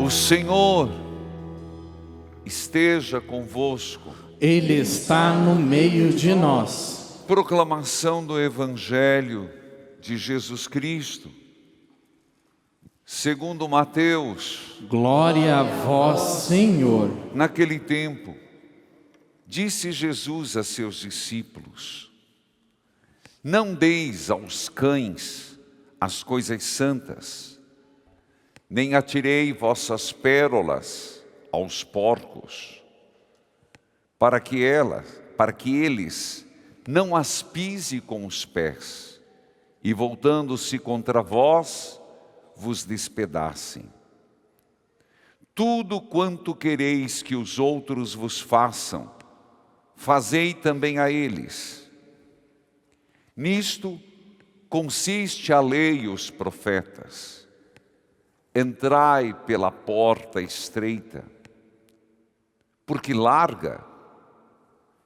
O Senhor esteja convosco. Ele está no meio de nós. Proclamação do Evangelho de Jesus Cristo, segundo Mateus. Glória a vós, Senhor. Naquele tempo, disse Jesus a seus discípulos: não deis aos cães as coisas santas, nem atirei vossas pérolas aos porcos, para que eles não as pise com os pés, e voltando-se contra vós, vos despedacem. Tudo quanto quereis que os outros vos façam, fazei também a eles. Nisto consiste a lei e os profetas. Entrai pela porta estreita, porque larga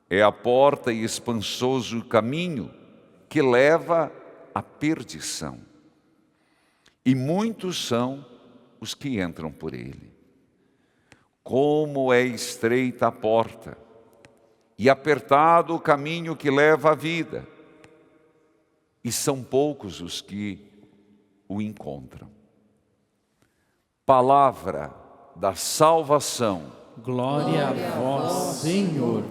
é a porta e espaçoso o caminho que leva à perdição, e muitos são os que entram por ele. Como é estreita a porta e apertado o caminho que leva à vida, e são poucos os que o encontram. Palavra da salvação. Glória a vós, Senhor.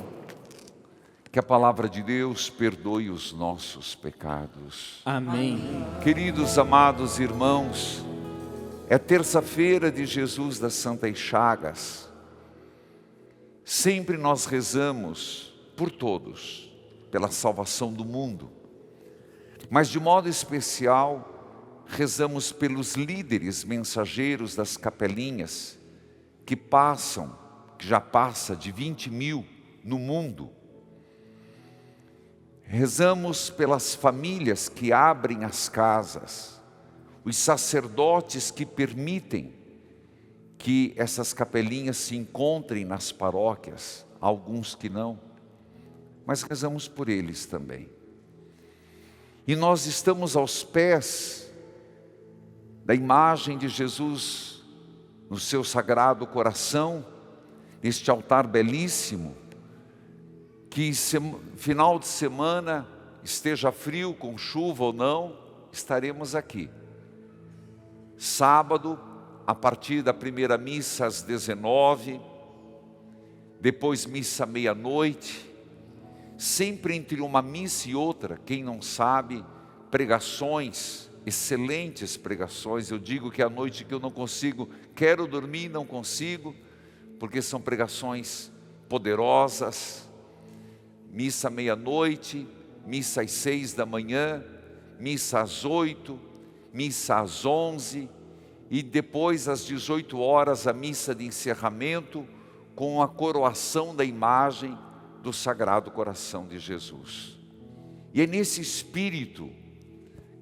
Que a palavra de Deus perdoe os nossos pecados. Amém. Queridos amados irmãos, é terça-feira de Jesus das Santas Chagas. Sempre nós rezamos por todos, pela salvação do mundo. Mas de modo especial, rezamos pelos líderes mensageiros das capelinhas que já passa de 20.000 no mundo. Rezamos pelas famílias que abrem as casas, os sacerdotes que permitem que essas capelinhas se encontrem nas paróquias, alguns que não, mas rezamos por eles também. E nós estamos aos pés da imagem de Jesus no seu sagrado coração, neste altar belíssimo, que final de semana, esteja frio, com chuva ou não, estaremos aqui. Sábado, a partir da primeira missa às 19h, depois missa meia-noite, sempre entre uma missa e outra, quem não sabe, pregações, excelentes pregações. Eu digo que é a noite que eu não consigo, quero dormir e não consigo, porque são pregações poderosas. Missa meia-noite, missa às 6h, missa às 8h, missa às 11h, e depois às 18h a missa de encerramento com a coroação da imagem do Sagrado Coração de Jesus. E é nesse espírito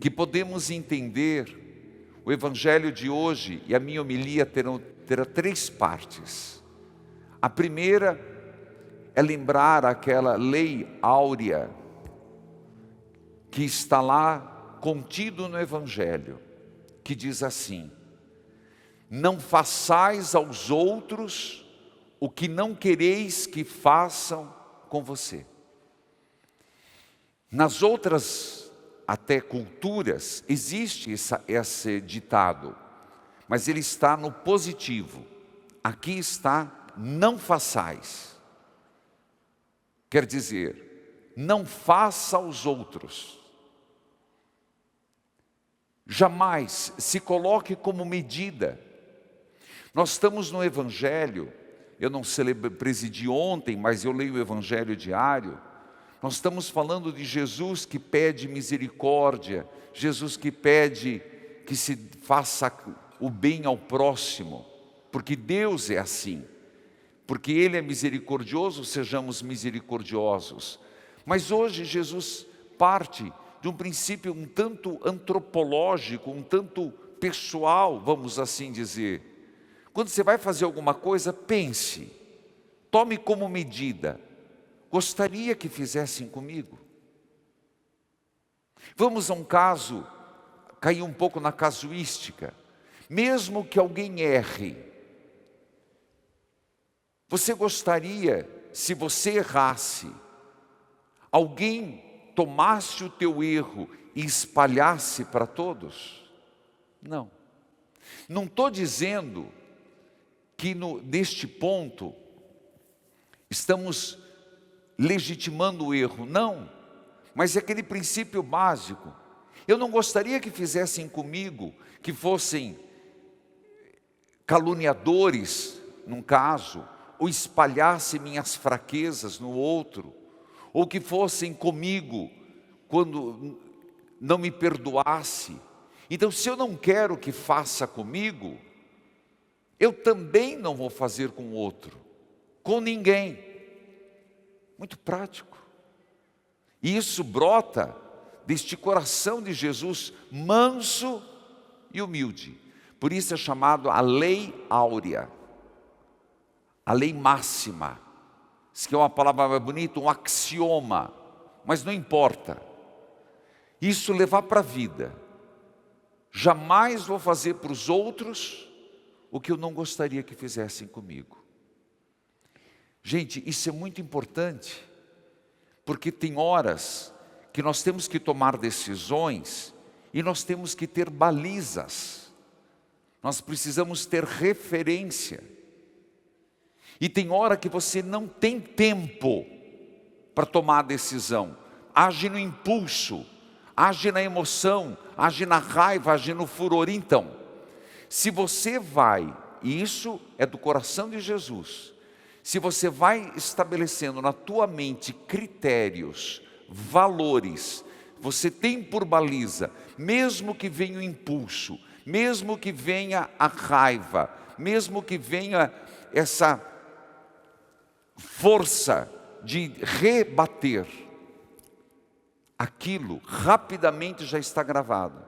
que podemos entender o Evangelho de hoje, e a minha homilia terá 3 partes. A primeira é lembrar aquela lei áurea que está lá contido no Evangelho, que diz assim: não façais aos outros o que não quereis que façam com você. Nas outras até culturas existe esse ditado, mas ele está no positivo. Aqui está: não façais. Quer dizer, não faça aos outros. Jamais se coloque como medida. Nós estamos no Evangelho, eu não presidi ontem, mas eu leio o Evangelho diário. Nós estamos falando de Jesus que pede misericórdia, Jesus que pede que se faça o bem ao próximo, porque Deus é assim. Porque Ele é misericordioso, sejamos misericordiosos. Mas hoje Jesus parte de um princípio um tanto antropológico, um tanto pessoal, vamos assim dizer. Quando você vai fazer alguma coisa, pense, tome como medida: gostaria que fizessem comigo? Vamos a um caso, cair um pouco na casuística. Mesmo que alguém erre, Você gostaria, se você errasse, alguém tomasse o teu erro e espalhasse para todos? Não. Não estou dizendo que neste ponto estamos legitimando o erro, não. Mas é aquele princípio básico. Eu não gostaria que fizessem comigo, que fossem caluniadores, num caso, ou espalhassem minhas fraquezas no outro, ou que fossem comigo quando não me perdoasse. Então, se eu não quero que faça comigo, eu também não vou fazer com o outro, com ninguém. Muito prático. E isso brota deste coração de Jesus manso e humilde. Por isso é chamado a lei áurea, a lei máxima. Isso que é uma palavra mais bonita, um axioma, mas não importa. Isso levar para a vida. Jamais vou fazer para os outros o que eu não gostaria que fizessem comigo. Gente, isso é muito importante, porque tem horas que nós temos que tomar decisões e nós temos que ter balizas. Nós precisamos ter referência. E tem hora que você não tem tempo para tomar a decisão. Age no impulso, age na emoção, age na raiva, age no furor. Então, se você vai, e isso é do coração de Jesus, se você vai estabelecendo na tua mente critérios, valores, você tem por baliza, mesmo que venha o impulso, mesmo que venha a raiva, mesmo que venha essa força de rebater, aquilo rapidamente já está gravado.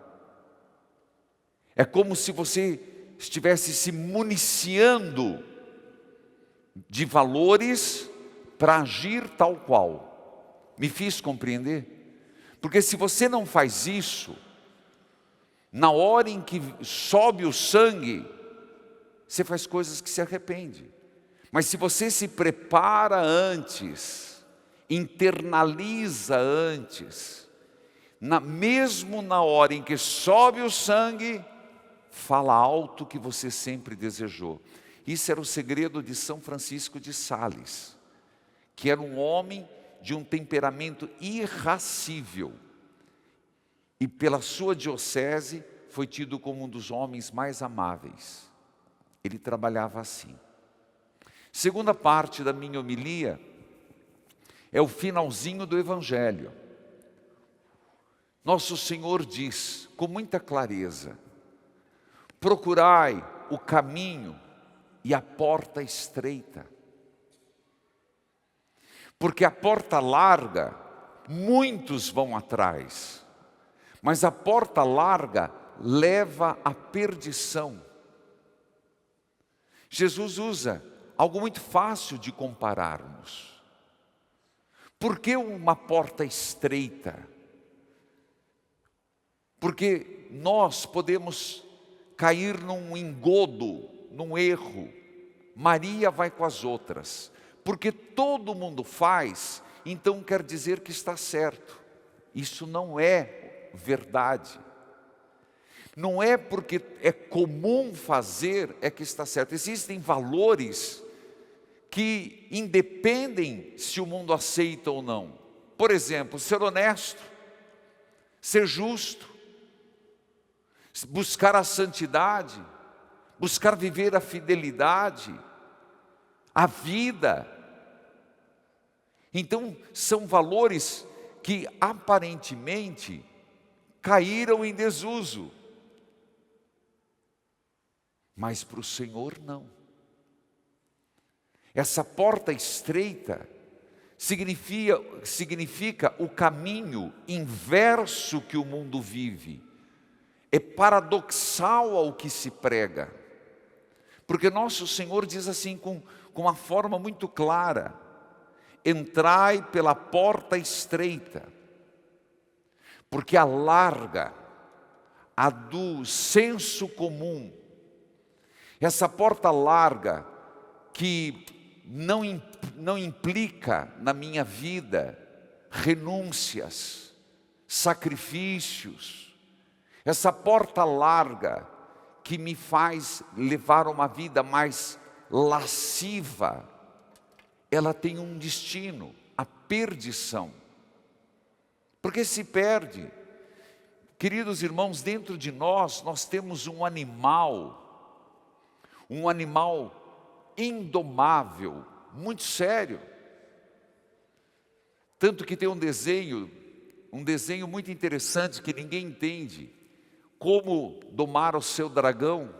É como se você estivesse se municiando de valores para agir tal qual. Me fiz compreender? Porque se você não faz isso, na hora em que sobe o sangue, você faz coisas que se arrepende. Mas se você se prepara antes, internaliza antes, mesmo na hora em que sobe o sangue, fala alto o que você sempre desejou. Isso era o segredo de São Francisco de Sales, que era um homem de um temperamento irascível. E pela sua diocese foi tido como um dos homens mais amáveis. Ele trabalhava assim. Segunda parte da minha homilia é o finalzinho do Evangelho. Nosso Senhor diz com muita clareza: procurai o caminho e a porta estreita. Porque a porta larga, muitos vão atrás, mas a porta larga leva à perdição. Jesus usa algo muito fácil de compararmos. Por que uma porta estreita? Porque nós podemos cair num engodo, num erro. Maria vai com as outras. Porque todo mundo faz, então quer dizer que está certo. Isso não é verdade. Não é porque é comum fazer é que está certo. Existem valores que independem se o mundo aceita ou não. Por exemplo, ser honesto, ser justo, buscar a santidade, buscar viver a fidelidade, a vida. Então, são valores que aparentemente caíram em desuso. Mas para o Senhor não. Essa porta estreita significa o caminho inverso que o mundo vive. É paradoxal ao que se prega. Porque nosso Senhor diz assim com uma forma muito clara: entrai pela porta estreita, porque a larga, a do senso comum, essa porta larga que não implica na minha vida renúncias, sacrifícios, essa porta larga que me faz levar uma vida mais lasciva, ela tem um destino, a perdição. Porque se perde. Queridos irmãos, dentro de nós temos um animal indomável, muito sério. Tanto que tem um desenho muito interessante que ninguém entende. Como domar o seu dragão.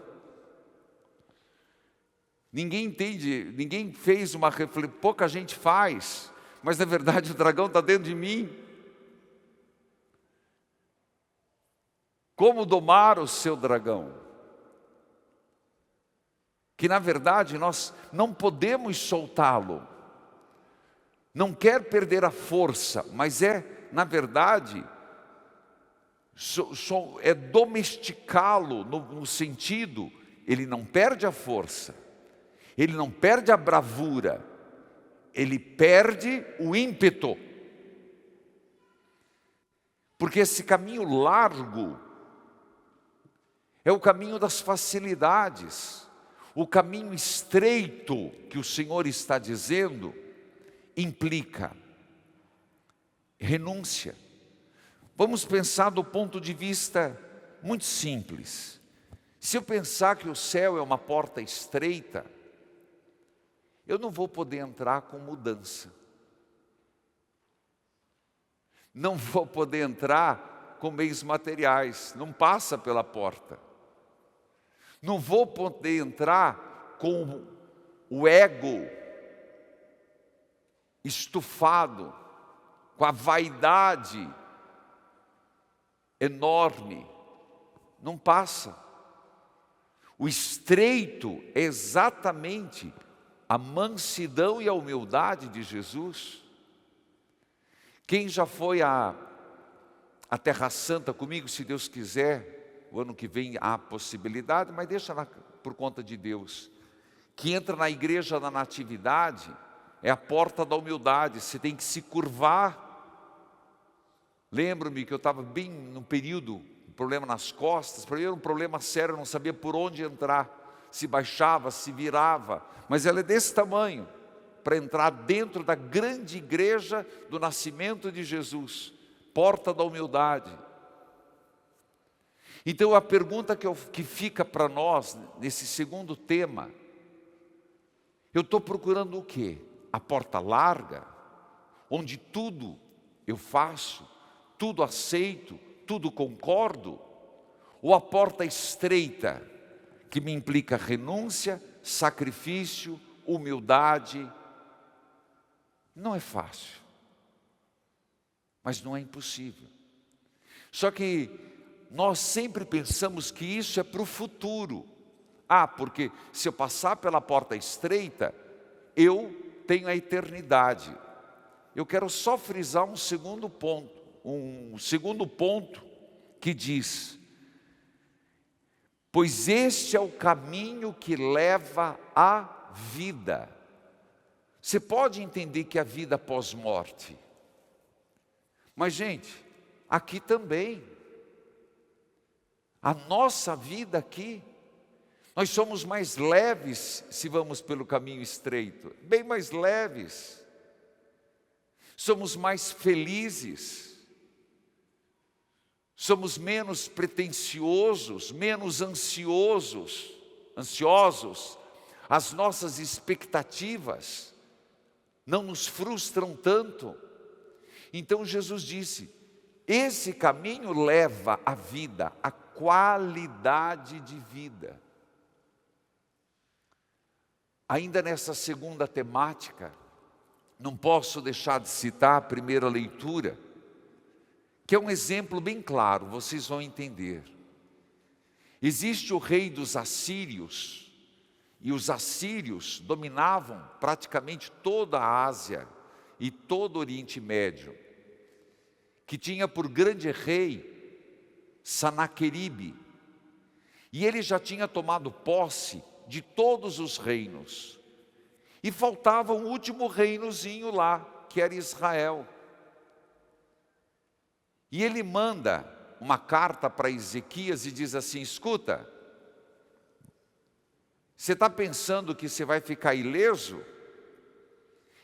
Ninguém entende, ninguém fez uma reflexão, pouca gente faz, mas na verdade o dragão está dentro de mim. Como domar o seu dragão? Que na verdade nós não podemos soltá-lo. Não quer perder a força, mas na verdade, é domesticá-lo no sentido, ele não perde a força, ele não perde a bravura, ele perde o ímpeto. Porque esse caminho largo é o caminho das facilidades. O caminho estreito que o Senhor está dizendo implica renúncia. Vamos pensar do ponto de vista muito simples. Se eu pensar que o céu é uma porta estreita, eu não vou poder entrar com mudança. Não vou poder entrar com meios materiais, não passa pela porta. Não vou poder entrar com o ego estufado, com a vaidade enorme. Não passa. O estreito é exatamente a mansidão e a humildade de Jesus. Quem já foi à Terra Santa comigo, se Deus quiser, o ano que vem há possibilidade, mas deixa por conta de Deus. Que entra na igreja da Natividade, é a porta da humildade, você tem que se curvar. Lembro-me que eu estava bem no período, um problema nas costas, para mim era um problema sério, eu não sabia por onde entrar, se baixava, se virava, mas ela é desse tamanho, para entrar dentro da grande igreja do nascimento de Jesus, porta da humildade. Então a pergunta que fica para nós, nesse segundo tema, eu estou procurando o quê? A porta larga, onde tudo eu faço, tudo aceito, tudo concordo? Ou a porta estreita, que me implica renúncia, sacrifício, humildade? Não é fácil, mas não é impossível. Só que nós sempre pensamos que isso é para o futuro. Porque se eu passar pela porta estreita, eu tenho a eternidade. Eu quero só frisar um segundo ponto que diz: pois este é o caminho que leva à vida. Você pode entender que a vida pós-morte, mas gente, aqui também, a nossa vida aqui, nós somos mais leves se vamos pelo caminho estreito, bem mais leves, somos mais felizes, somos menos pretensiosos, menos ansiosos, as nossas expectativas não nos frustram tanto. Então Jesus disse, esse caminho leva à vida, à qualidade de vida. Ainda nessa segunda temática, não posso deixar de citar a primeira leitura, que é um exemplo bem claro, vocês vão entender. Existe o rei dos assírios, e os assírios dominavam praticamente toda a Ásia e todo o Oriente Médio, que tinha por grande rei Sanaqueribe, e ele já tinha tomado posse de todos os reinos. E faltava um último reinozinho lá, que era Israel. E ele manda uma carta para Ezequias e diz assim: escuta, você está pensando que você vai ficar ileso?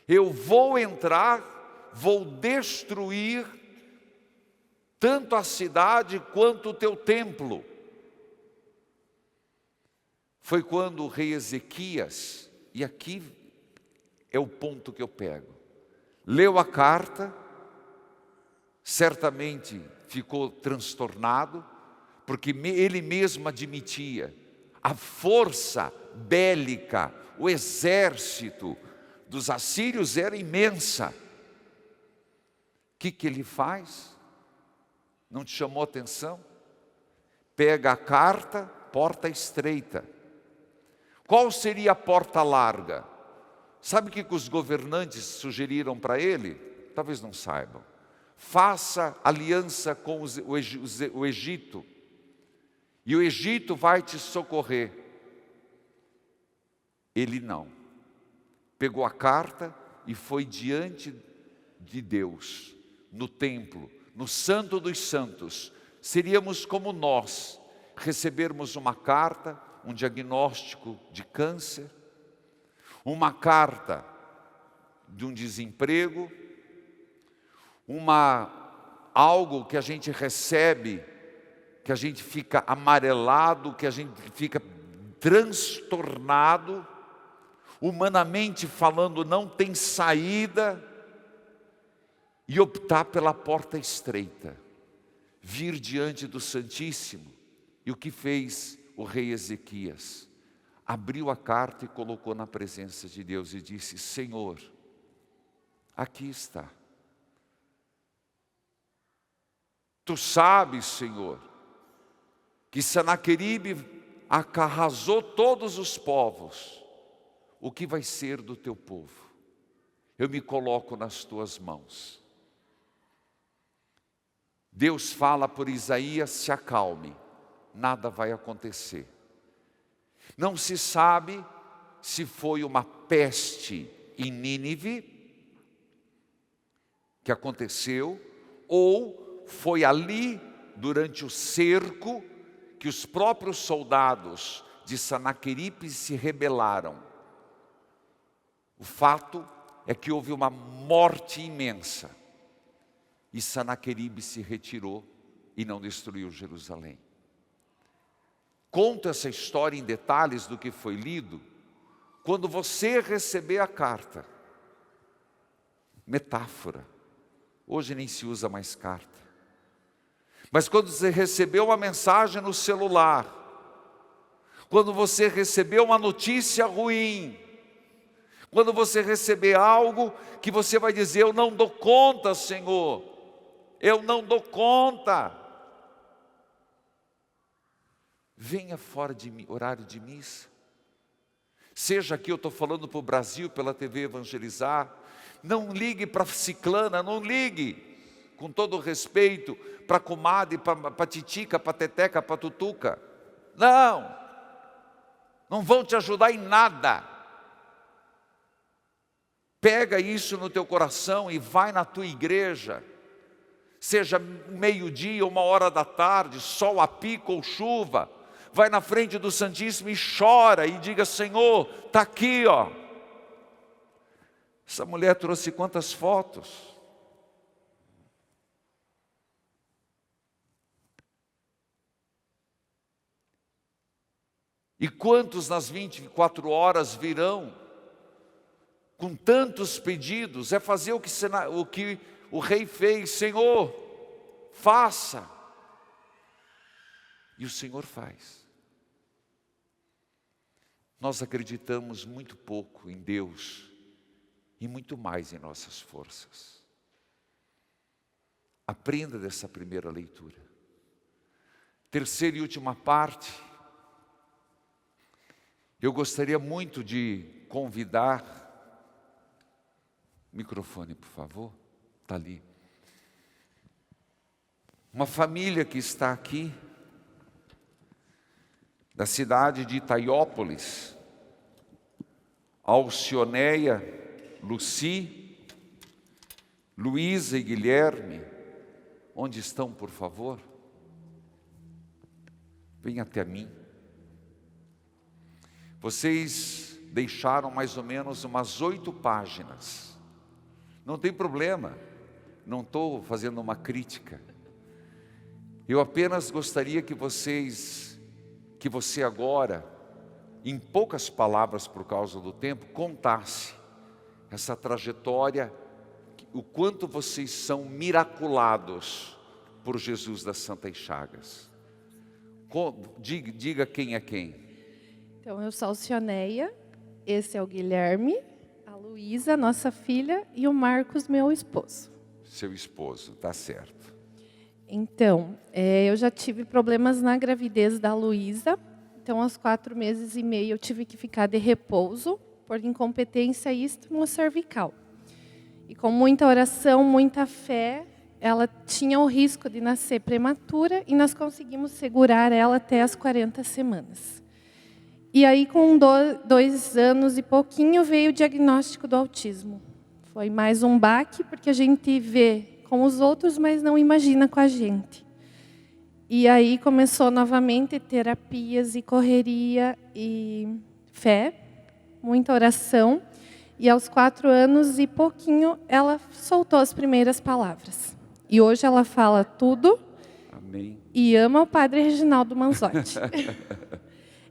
Eu vou entrar, vou destruir tanto a cidade quanto o teu templo. Foi quando o rei Ezequias, e aqui é o ponto que eu pego, leu a carta, certamente ficou transtornado, porque ele mesmo admitia a força bélica, o exército dos assírios era imensa. O que ele faz? Não te chamou atenção? Pega a carta, porta estreita. Qual seria a porta larga? Sabe o que os governantes sugeriram para ele? Talvez não saibam. Faça aliança com o Egito, e o Egito vai te socorrer. Ele não. Pegou a carta e foi diante de Deus, no templo, no Santo dos Santos. Seríamos como nós, recebermos uma carta, um diagnóstico de câncer, uma carta de um desemprego, algo que a gente recebe, que a gente fica amarelado, que a gente fica transtornado, humanamente falando não tem saída, e optar pela porta estreita, vir diante do Santíssimo. E o que fez o rei Ezequias? Abriu a carta e colocou na presença de Deus e disse: Senhor, aqui está. Tu sabes, Senhor, que Senaqueribe arrasou todos os povos. O que vai ser do teu povo? Eu me coloco nas tuas mãos. Deus fala por Isaías: se acalme, nada vai acontecer. Não se sabe se foi uma peste em Nínive que aconteceu, ou foi ali, durante o cerco, que os próprios soldados de Senaqueribe se rebelaram. O fato é que houve uma morte imensa, e Senaqueribe se retirou e não destruiu Jerusalém. Conto essa história em detalhes do que foi lido, quando você receber a carta. Metáfora, hoje nem se usa mais carta. Mas quando você recebeu uma mensagem no celular, quando você recebeu uma notícia ruim, quando você receber algo que você vai dizer: eu não dou conta, Senhor, eu não dou conta. Venha fora de horário de missa. Seja aqui, eu estou falando para o Brasil, pela TV Evangelizar. Não ligue para ciclana, não ligue, com todo respeito, para comadre, para titica, para teteca, para tutuca. Não vão te ajudar em nada. Pega isso no teu coração e vai na tua igreja. Seja meio-dia, 1h da tarde, sol a pico ou chuva. Vai na frente do Santíssimo e chora e diga: Senhor, está aqui, ó. Essa mulher trouxe quantas fotos? E quantos nas 24 horas virão com tantos pedidos? É fazer o que o rei fez: Senhor, faça. E o Senhor faz. Nós acreditamos muito pouco em Deus e muito mais em nossas forças. Aprenda dessa primeira leitura. Terceira e última parte. Eu gostaria muito de convidar, microfone, por favor, está ali. Uma família que está aqui, da cidade de Itaiópolis. Alcioneia, Luci, Luísa e Guilherme. Onde estão, por favor? Venham até mim. Vocês deixaram mais ou menos umas 8 páginas. Não tem problema, não estou fazendo uma crítica. Eu apenas gostaria que você agora, em poucas palavras por causa do tempo, contasse essa trajetória, o quanto vocês são miraculados por Jesus das Santas Chagas. Diga quem é quem. Então, eu sou a Alcioneia, esse é o Guilherme, a Luísa, nossa filha, e o Marcos, meu esposo. Seu esposo, tá certo. Então, eu já tive problemas na gravidez da Luísa. Então, aos 4 meses e meio, eu tive que ficar de repouso por incompetência istmo-cervical. E com muita oração, muita fé, ela tinha o risco de nascer prematura e nós conseguimos segurar ela até as 40 semanas. E aí, com 2 anos e pouquinho, veio o diagnóstico do autismo. Foi mais um baque, porque a gente vê com os outros, mas não imagina com a gente. E aí começou novamente terapias e correria e fé, muita oração. E aos 4 anos e pouquinho, ela soltou as primeiras palavras. E hoje ela fala tudo. Amém. E ama o Padre Reginaldo Manzotti.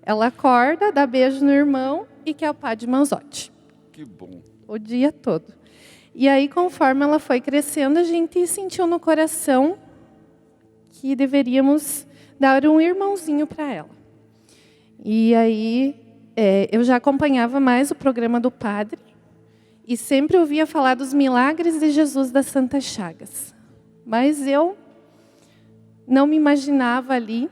Ela acorda, dá beijo no irmão e quer o Padre Manzotti. Que bom. O dia todo. E aí, conforme ela foi crescendo, a gente sentiu no coração que deveríamos dar um irmãozinho para ela. E aí, eu já acompanhava mais o programa do padre e sempre ouvia falar dos milagres de Jesus das Santas Chagas. Mas eu não me imaginava ali.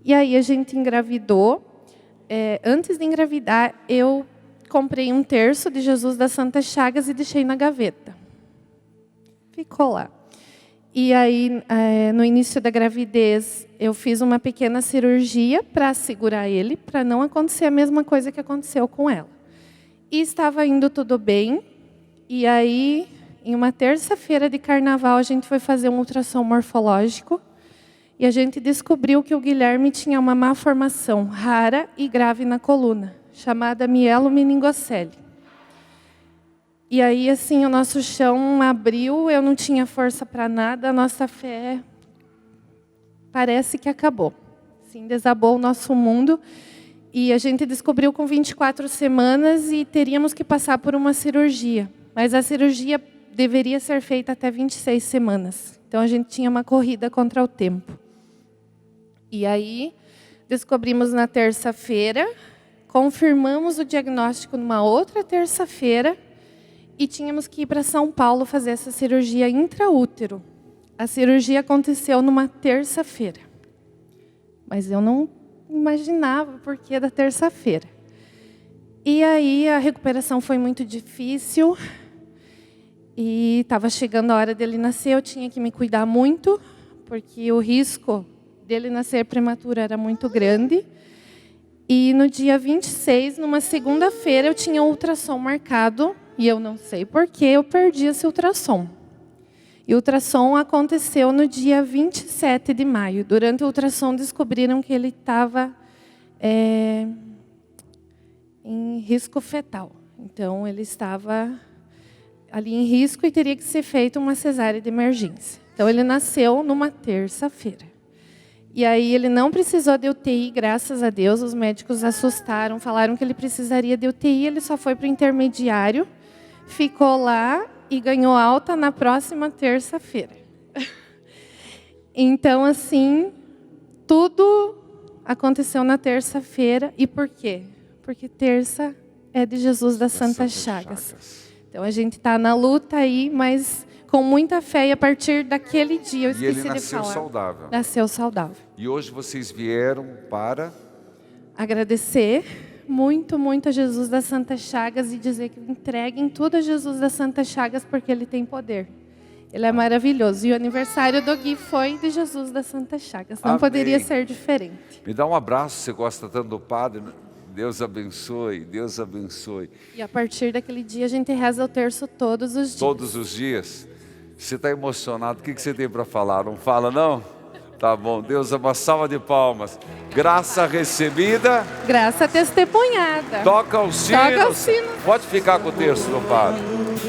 E aí a gente engravidou. Antes de engravidar, eu comprei um terço de Jesus das Santas Chagas e deixei na gaveta. Ficou lá. E aí, no início da gravidez, eu fiz uma pequena cirurgia para segurar ele, para não acontecer a mesma coisa que aconteceu com ela. E estava indo tudo bem. E aí, em uma terça-feira de carnaval, a gente foi fazer um ultrassom morfológico. E a gente descobriu que o Guilherme tinha uma malformação rara e grave na coluna, chamada mielomeningocele. E aí, assim, o nosso chão abriu, eu não tinha força para nada, a nossa fé parece que acabou. Assim, desabou o nosso mundo. E a gente descobriu com 24 semanas e teríamos que passar por uma cirurgia. Mas a cirurgia deveria ser feita até 26 semanas. Então, a gente tinha uma corrida contra o tempo. E aí, descobrimos na terça-feira, confirmamos o diagnóstico numa outra terça-feira e tínhamos que ir para São Paulo fazer essa cirurgia intraútero. A cirurgia aconteceu numa terça-feira. Mas eu não imaginava o porquê da terça-feira. E aí, a recuperação foi muito difícil. E estava chegando a hora dele nascer, eu tinha que me cuidar muito, porque o risco dele nascer prematuro era muito grande. E no dia 26, numa segunda-feira, eu tinha um ultrassom marcado, e eu não sei porquê, eu perdi esse ultrassom. E o ultrassom aconteceu no dia 27 de maio. Durante o ultrassom, descobriram que ele estava em risco fetal. Então, ele estava ali em risco e teria que ser feita uma cesárea de emergência. Então, ele nasceu numa terça-feira. E aí ele não precisou de UTI, graças a Deus. Os médicos assustaram, falaram que ele precisaria de UTI. Ele só foi para o intermediário, ficou lá e ganhou alta na próxima terça-feira. Então, assim, tudo aconteceu na terça-feira. E por quê? Porque terça é de Jesus das Santas Chagas. Então, a gente está na luta aí, mas com muita fé, e a partir daquele dia, eu esqueci de falar. E ele nasceu saudável. Nasceu saudável. E hoje vocês vieram para agradecer muito, muito a Jesus das Santas Chagas e dizer que entreguem tudo a Jesus das Santas Chagas, porque Ele tem poder. Ele é maravilhoso. E o aniversário do Gui foi de Jesus das Santas Chagas. Não Amém. Poderia ser diferente. Me dá um abraço, você gosta tanto do padre. Deus abençoe, Deus abençoe. E a partir daquele dia a gente reza o terço todos os dias. Todos os dias. Você está emocionado, o que você tem para falar? Não fala não? Tá bom, Deus, uma salva de palmas. Graça recebida. Graça testemunhada. Toca o sino. Toca o sino. Pode ficar com o texto do padre.